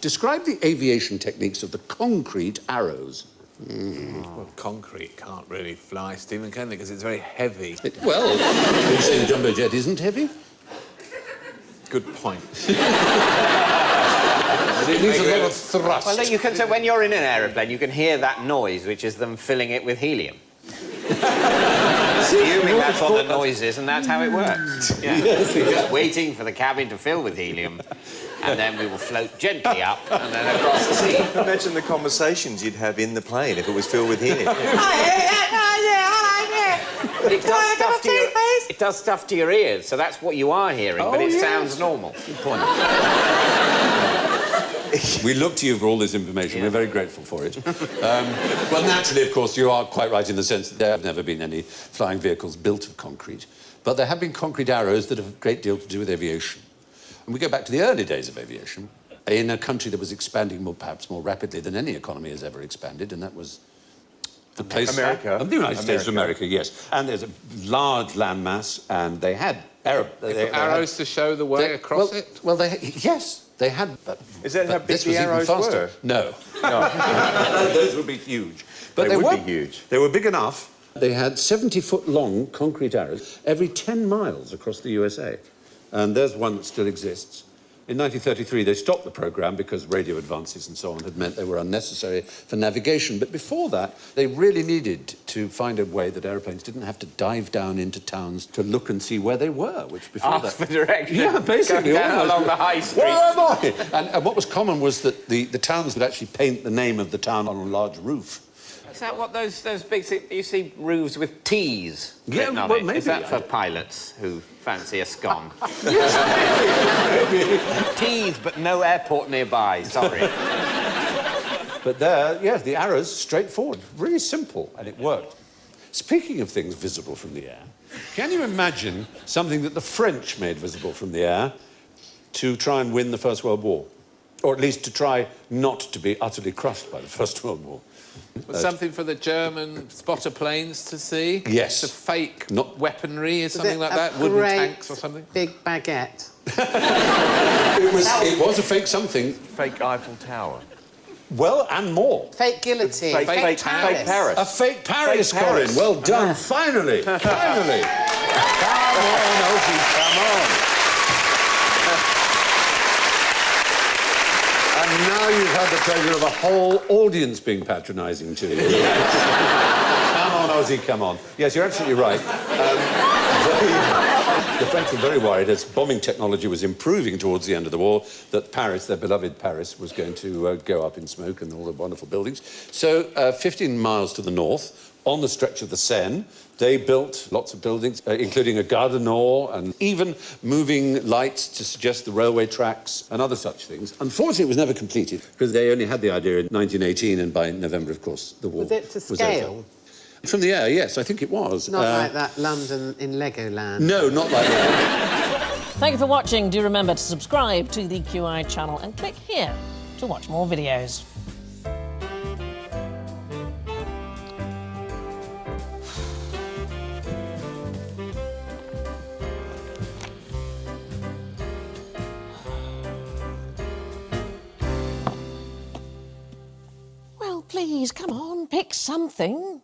Describe the aviation techniques of the concrete arrows. Well, concrete can't really fly, Stephen, can it? Because it's very heavy. Well, you're saying jumbo jet isn't heavy? Good point. It needs a lot of thrust. Well, you can. So when you're in an aeroplane, you can hear that noise, which is them filling it with helium. Assuming that's what the noise is, and that's how it works. Yeah. Yes, We're just waiting for the cabin to fill with helium, and then we will float gently up and then across the sea. Imagine the conversations you'd have in the plane if it was filled with helium. It does stuff to your ears, so that's what you are hearing, but it sounds normal. Good point. We look to you for all this information. We're very grateful for it. Well, naturally, of course, you are quite right in the sense that there have never been any flying vehicles built of concrete. But there have been concrete arrows that have a great deal to do with aviation. And we go back to the early days of aviation in a country that was expanding perhaps more rapidly than any economy has ever expanded, and that was the place... America. The United States of America, yes. And there's a large landmass, and they had... arrows to show the way across it? Well, yes. They had... Is that how big this was the even arrows faster. were? No. No. Those would be huge. But they would be huge. They were big enough. They had 70-foot-long concrete arrows every 10 miles across the USA. And there's one that still exists. In 1933, they stopped the programme because radio advances and so on had meant they were unnecessary for navigation. But before that, they really needed to find a way that aeroplanes didn't have to dive down into towns to look and see where they were, which before Ask for direction. Yeah, basically. Going down along the high street. Where am I? And what was common was that the towns would actually paint the name of the town on a large roof. Is that what those big... You see roofs with T's written on well, it. maybe. Is that for pilots who fancy a scone? T's, but no airport nearby, sorry. But there, yes, the arrows, straightforward, really simple, and it worked. Speaking of things visible from the air, can you imagine something that the French made visible from the air to try and win the First World War? Or at least to try not to be utterly crushed by the First World War? Something for the German spotter planes to see? Yes. The fake weaponry or something like a that? Wooden great tanks or something? Big baguette. It was a fake something. Fake Eiffel Tower. Well, and more. Fake guillotine. Fake Paris. A fake Paris, Fake Paris. Colin. Well done. Finally. Finally. Come on, Elsie, come on. And now you've had the pleasure of a whole audience being patronising to you. Come on, Ozzy, come on. Yes, you're absolutely right. The French were very worried as bombing technology was improving towards the end of the war that Paris, their beloved Paris, was going to go up in smoke and all the wonderful buildings. So 15 miles to the north, on the stretch of the Seine, they built lots of buildings, including a Gare du Nord and even moving lights to suggest the railway tracks and other such things. Unfortunately, it was never completed because they only had the idea in 1918, and by November, of course, the war Was it to scale? over. From the air, yes, I think it was. Not like that London in Legoland. No, not like that. Thank you for watching. Do remember to subscribe to the QI channel and click here to watch more videos. Well, please, come on, pick something.